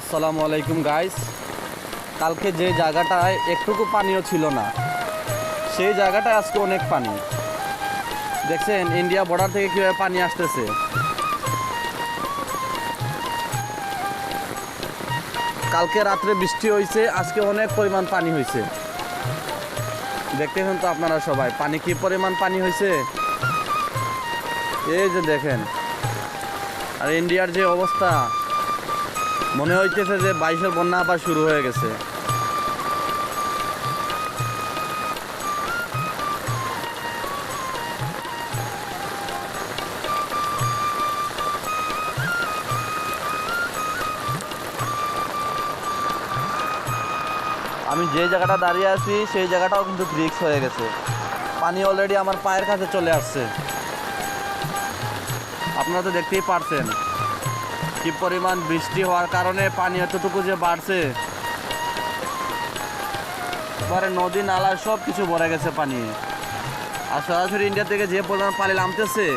আসসালামু আলাইকুম গাইস। কালকে যে জায়গাটায় একটুকু পানিও ছিল না, সেই জায়গাটায় আজকে অনেক পানি। দেখছেন ইন্ডিয়া বর্ডার থেকে কীভাবে পানি আসতেছে। কালকে রাত্রে বৃষ্টি হয়েছে, আজকে অনেক পরিমাণ পানি হয়েছে। দেখতেছেন তো আপনারা সবাই পানি কি পরিমাণ পানি হয়েছে, এই যে দেখেন। আর ইন্ডিয়ার যে অবস্থা, মনে হইতেছে যে 22-এর বন্যা আবার শুরু হয়ে গেছে। আমি যে জায়গাটা দাঁড়িয়ে আছি সেই জায়গাটাও কিন্তু রিস্ক হয়ে গেছে। পানি অলরেডি আমার পায়ের কাছে চলে আসছে। আপনারা তো দেখতেই পারছেন কি পরিমাণ বৃষ্টি হওয়ার কারণে পানি এতটুকু যে বাড়ছে। এবারে নদী নালা সব কিছু ভরে গেছে পানি। আর সরাসরি ইন্ডিয়া থেকে যে পরিমাণ পানি নামতেছে,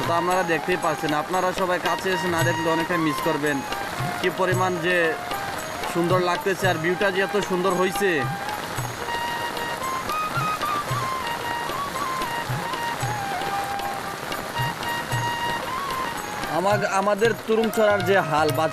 তো আপনারা দেখতেই পাচ্ছেন। আপনারা সবাই কাছে এসে না দেখলে অনেকটাই মিস করবেন কি পরিমাণ যে সুন্দর লাগতেছে, আর ভিউটা যে এত সুন্দর হয়েছে। আমাদের তুরুংচড়ার যে হাল বা